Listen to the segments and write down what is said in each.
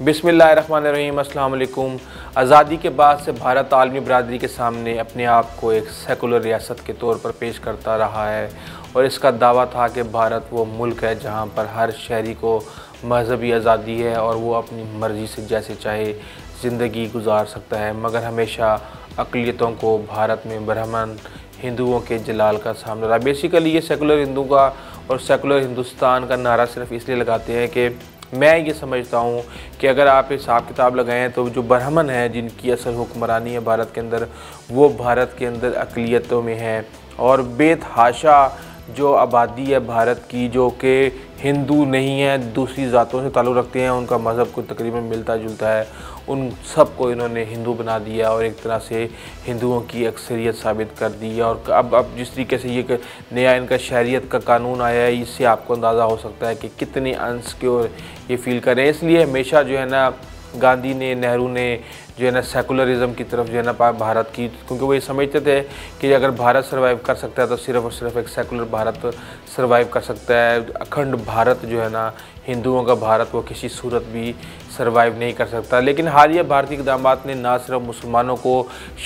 बिस्मिल्लाहिर्रहमानिर्रहीम। अस्सलाम वालेकुम। आज़ादी के बाद से भारत आलमी बरादरी के सामने अपने आप को एक सेकुलर रियासत के तौर पर पेश करता रहा है और इसका दावा था कि भारत वो मुल्क है जहाँ पर हर शहरी को मजहबी आज़ादी है और वो अपनी मर्ज़ी से जैसे चाहे ज़िंदगी गुजार सकता है। मगर हमेशा अक़लियतों को भारत में ब्राह्मण हिंदुओं के जलाल का सामना रहा। बेसिकली ये सेकुलर हिंदू का और सेकुलर हिंदुस्तान का नारा सिर्फ इसलिए लगाते हैं कि मैं ये समझता हूँ कि अगर आप हिसाब किताब लगाएं तो जो ब्राह्मण हैं जिनकी असल हुक्मरानी है भारत के अंदर, वो भारत के अंदर अक़लियतों में हैं और बेतहाशा जो आबादी है भारत की जो कि हिंदू नहीं है, दूसरी ज़ातों से ताल्लुक़ रखते हैं, उनका मज़हब को तकरीबन मिलता जुलता है, उन सब को इन्होंने हिंदू बना दिया और एक तरह से हिंदुओं की अक्सरियत साबित कर दी है। और अब जिस तरीके से ये नया इनका शहरियत का कानून आया है, इससे आपको अंदाज़ा हो सकता है कि कितने अनसिक्योर ये फ़ील करें। इसलिए हमेशा जो है ना गांधी ने, नेहरू ने जो है ना सेकुलरिज़म की तरफ जो है ना भारत की, क्योंकि वो ये समझते थे कि अगर भारत सर्वाइव कर सकता है तो सिर्फ़ और सिर्फ एक सेकुलर भारत सर्वाइव कर सकता है। अखंड भारत जो है ना, हिंदुओं का भारत, वो किसी सूरत भी सर्वाइव नहीं कर सकता। लेकिन हालिया भारतीय इक़दामात ने ना सिर्फ मुसलमानों को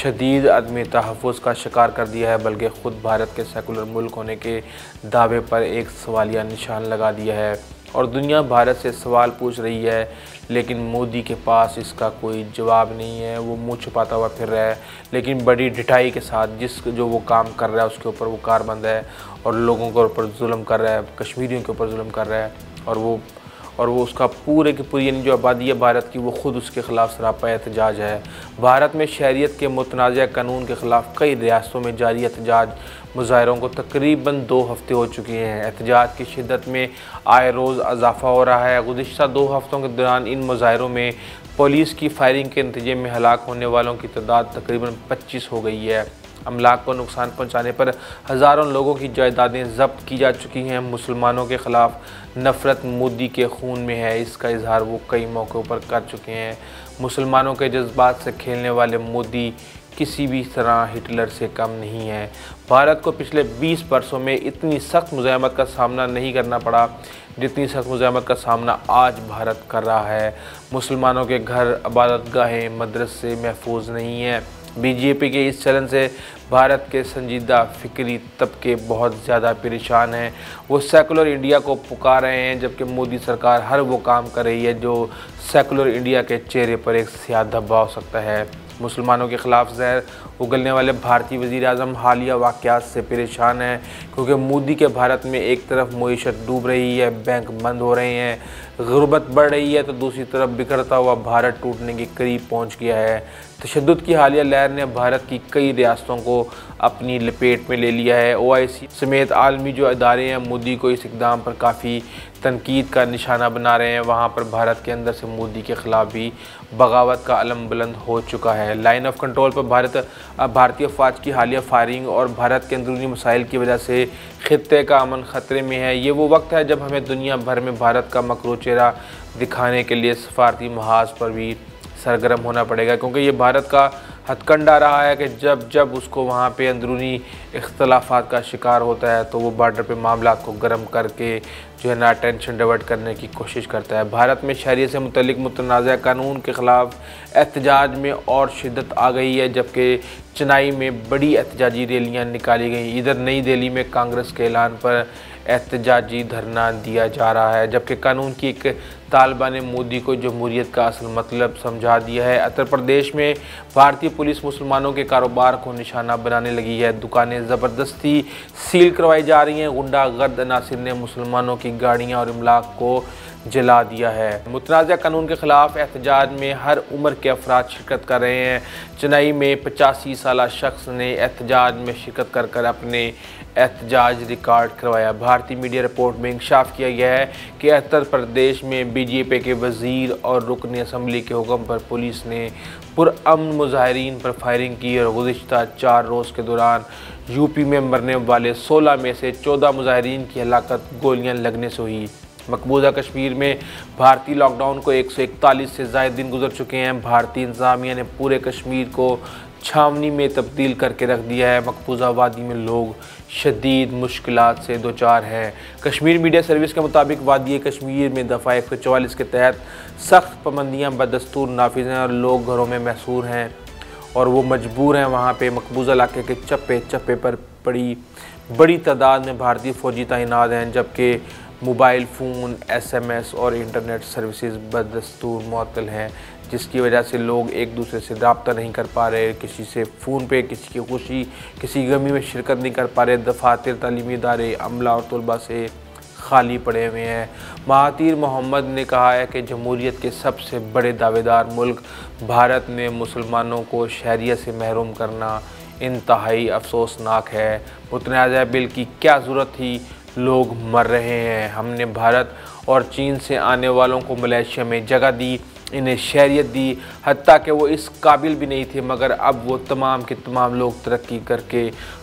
शदीद अदम तहफ़्फ़ुज़ का शिकार कर दिया है बल्कि ख़ुद भारत के सेकुलर मुल्क होने के दावे पर एक सवालिया निशान लगा दिया है और दुनिया भारत से सवाल पूछ रही है, लेकिन मोदी के पास इसका कोई जवाब नहीं है। वो मुँह छुपाता हुआ फिर रहा है, लेकिन बड़ी ढिठाई के साथ जो वो काम कर रहा है उसके ऊपर वो कारबंद है और लोगों के ऊपर जुल्म कर रहा है, कश्मीरियों के ऊपर जुल्म कर रहा है और वो उसका पूरे की पूरी यानी जो आबादी है भारत की, वो ख़ुद उसके ख़िलाफ़ सरापा एहतजाज है। भारत में शहरियत के मुतनाज़ कानून के ख़िलाफ़ कई रियासतों में जारी एहतजाज मुज़ाहिरों को तकरीबन 2 हफ़्ते हो चुके हैं। एहतजाज की शिद्दत में आए रोज़ इजाफ़ा हो रहा है। गुज़िश्ता 2 हफ़्तों के दौरान इन मुज़ाहिरों में पुलिस की फायरिंग के नतीजे में हलाक होने वालों की तादाद तकरीबन 25 हो गई है। अमलाक को नुकसान पहुंचाने पर हज़ारों लोगों की जायदादें ज़ब्त की जा चुकी हैं। मुसलमानों के ख़िलाफ़ नफ़रत मोदी के खून में है, इसका इजहार वो कई मौक़ों पर कर चुके हैं। मुसलमानों के जज्बात से खेलने वाले मोदी किसी भी तरह हिटलर से कम नहीं है। भारत को पिछले 20 वर्षों में इतनी सख्त मुज़ाहमत का सामना नहीं करना पड़ा जितनी सख्त मुज़ाहमत का सामना आज भारत कर रहा है। मुसलमानों के घर, इबादतगाहें, मदरसे महफूज नहीं हैं। बीजेपी के इस चलन से भारत के संजीदा फ़िक्री तबके बहुत ज़्यादा परेशान हैं। वो सेकुलर इंडिया को पुकार रहे हैं, जबकि मोदी सरकार हर वो काम कर रही है जो सेकुलर इंडिया के चेहरे पर एक स्याह धब्बा हो सकता है। मुसलमानों के ख़िलाफ़ ज़हर उगलने वाले भारतीय वज़ीर-ए-आज़म हालिया वाक़यात से परेशान हैं, क्योंकि मोदी के भारत में एक तरफ मईशत डूब रही है, बैंक बंद हो रहे हैं, गुर्बत बढ़ रही है, तो दूसरी तरफ बिखरता हुआ भारत टूटने के करीब पहुंच गया है। तशद्दुद की हालिया लहर ने भारत की कई रियासतों को अपनी लपेट में ले लिया है। OIC समेत आलमी जो इदारे हैं मोदी को इस इक़दाम पर काफ़ी तनकीद का निशाना बना रहे हैं। वहाँ पर भारत के अंदर से मोदी के ख़िलाफ़ भी बगावत का अलम बुलंद हो चुका है। लाइन ऑफ कंट्रोल पर भारतीय फ़ौज की हालिया फायरिंग और भारत के अंदरूनी मसाइल की वजह से ख़ित्ते का अमन ख़तरे में है। ये वो वक्त है जब हमें दुनिया भर में भारत का मकरू चेहरा दिखाने के लिए सफारती महाज पर भी सरगर्म होना पड़ेगा, क्योंकि ये भारत का हथकंडा रहा है कि जब उसको वहाँ पे अंदरूनी इख्तलाफात का शिकार होता है तो वो बॉर्डर पे मामला को गर्म करके जो है ना टेंशन डाइवर्ट करने की कोशिश करता है। भारत में शहरियत से मुतल्लिक मुतनाज़ा कानून के ख़िलाफ़ एहतजाज में और शिद्दत आ गई है, जबकि चेन्नई में बड़ी एहतजाजी रैलियाँ निकाली गई। इधर नई दिल्ली में कांग्रेस के ऐलान पर एहतजाजी धरना दिया जा रहा है, जबकि कानून की एक तालिबान ने मोदी को जमहूरियत का असल मतलब समझा दिया है। उत्तर प्रदेश में भारतीय पुलिस मुसलमानों के कारोबार को निशाना बनाने लगी है। दुकानें ज़बरदस्ती सील करवाई जा रही हैं। गुंडागर्द अनासिर ने मुसलमानों की गाड़ियां और इमलाक को जला दिया है। मुतनाज़ा कानून के ख़िलाफ़ एहतजाज में हर उम्र के अफराद शिरकत कर रहे हैं। चेन्नई में 85 साला शख्स ने एहतजाज में शिरकत कर अपने एहतजाज रिकॉर्ड करवाया। भारतीय मीडिया रिपोर्ट में इंकशाफ किया गया है कि उत्तर प्रदेश में बीजेपी के वज़ीर और रुकन असम्बली के हुक्म पर पुलिस ने पुरअमन मुज़ाहिरीन पर फायरिंग की और गुज़िश्ता 4 रोज़ के दौरान यूपी में मरने वाले 16 में से 14 मुज़ाहिरीन की हलाकत गोलियां लगने से हुई। मकबूजा कश्मीर में भारतीय लॉकडाउन को 141 से ज़ायद दिन गुजर चुके हैं। भारतीय इंतज़ामिया ने पूरे कश्मीर को छावनी में तब्दील करके रख दिया है। मकबूजा वादी में लोग शदीद मुश्किलात से दो चार है। कश्मीर मीडिया सर्विस के मुताबिक वादी कश्मीर में दफ़ा 144 के तहत सख्त पाबंदियाँ बदस्तूर नाफिज हैं और लोग घरों में महसूर हैं और वो मजबूर हैं वहाँ पे मकबूजा इलाके के चप्पे चप्पे पर बड़ी तादाद में भारतीय फ़ौजी तैनात हैं, जबकि मोबाइल फ़ोन, SMS और इंटरनेट सर्विसेज बदस्तूर मुअत्तल हैं, जिसकी वजह से लोग एक दूसरे से रब्ता नहीं कर पा रहे, किसी से फ़ोन पे किसी की खुशी किसी गमी में शिरकत नहीं कर पा रहे। दफातर, तालीमी इदारे, अमला और तलबा से खाली पड़े हुए हैं। महातीर मोहम्मद ने कहा है कि जमहूरियत के सबसे बड़े दावेदार मुल्क भारत में मुसलमानों को शहरियत से महरूम करना इंतहाई अफसोसनाक है। मुतनाज़ा बिल की क्या ज़रूरत थी, लोग मर रहे हैं। हमने भारत और चीन से आने वालों को मलेशिया में जगह दी, इन्हें शहरियत दी, हत्ता कि वो इस काबिल भी नहीं थे, मगर अब वो तमाम के तमाम लोग तरक्की करके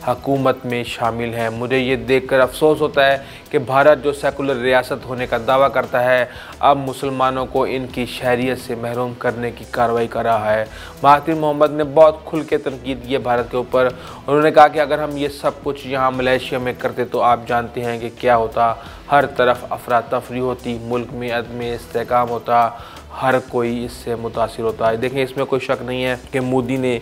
हुकूमत में शामिल हैं। मुझे ये देखकर अफसोस होता है कि भारत जो सेकुलर रियासत होने का दावा करता है, अब मुसलमानों को इनकी शहरियत से महरूम करने की कार्रवाई कर रहा है। महातीर मोहम्मद ने बहुत खुल के तनकीद की है भारत के ऊपर। उन्होंने कहा कि अगर हम ये सब कुछ यहाँ मलेशिया में करते तो आप जानते हैं कि क्या होता। हर तरफ अफरा तफरी होती, मुल्क में अदम इस्तेहकाम होता, हर कोई इससे मुतासिर होता है। देखें, इसमें कोई शक नहीं है कि मोदी ने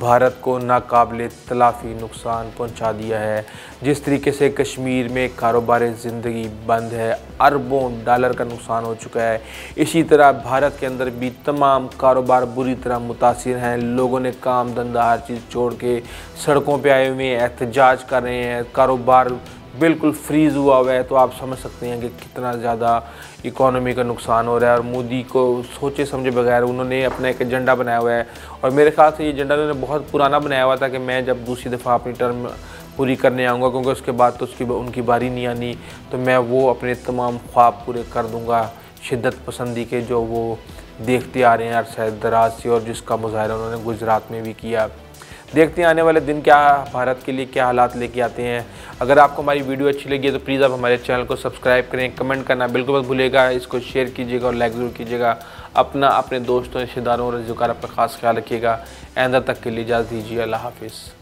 भारत को नाकाबिल तलाफ़ी नुकसान पहुंचा दिया है। जिस तरीके से कश्मीर में कारोबार ज़िंदगी बंद है, अरबों डॉलर का नुकसान हो चुका है, इसी तरह भारत के अंदर भी तमाम कारोबार बुरी तरह मुतासिर हैं। लोगों ने काम धंधा हर चीज़ छोड़ के सड़कों पे आए हुए हैं, एहतजाज कर रहे हैं, कारोबार बिल्कुल फ्रीज़ हुआ है। तो आप समझ सकते हैं कि कितना ज़्यादा इकोनॉमी का नुकसान हो रहा है। और मोदी को सोचे समझे बगैर उन्होंने अपना एक एजेंडा बनाया हुआ है, और मेरे ख्याल से ये एजेंडा उन्होंने बहुत पुराना बनाया हुआ था कि मैं जब दूसरी दफ़ा अपनी टर्म पूरी करने आऊँगा, क्योंकि उसके बाद तो उनकी बारी नहीं आनी, तो मैं वो अपने तमाम ख्वाब पूरे कर दूँगा शिद्दत पसंदी के जो वो देखते आ रहे हैं अरसे दराज से, और जिसका मुजाहरा उन्होंने गुजरात में भी किया। देखते हैं आने वाले दिन क्या भारत के लिए क्या हालात लेके आते हैं। अगर आपको हमारी वीडियो अच्छी लगी है तो प्लीज़ आप हमारे चैनल को सब्सक्राइब करें, कमेंट करना बिल्कुल मत भूलिएगा, इसको शेयर कीजिएगा और लाइक ज़रूर कीजिएगा। अपने दोस्तों, रिश्तेदारों और रिश्तेदारों का ख़ास ख्याल रखिएगा। आइंदा तक के लिए इजाज़त दीजिए। अल्लाह हाफिज़।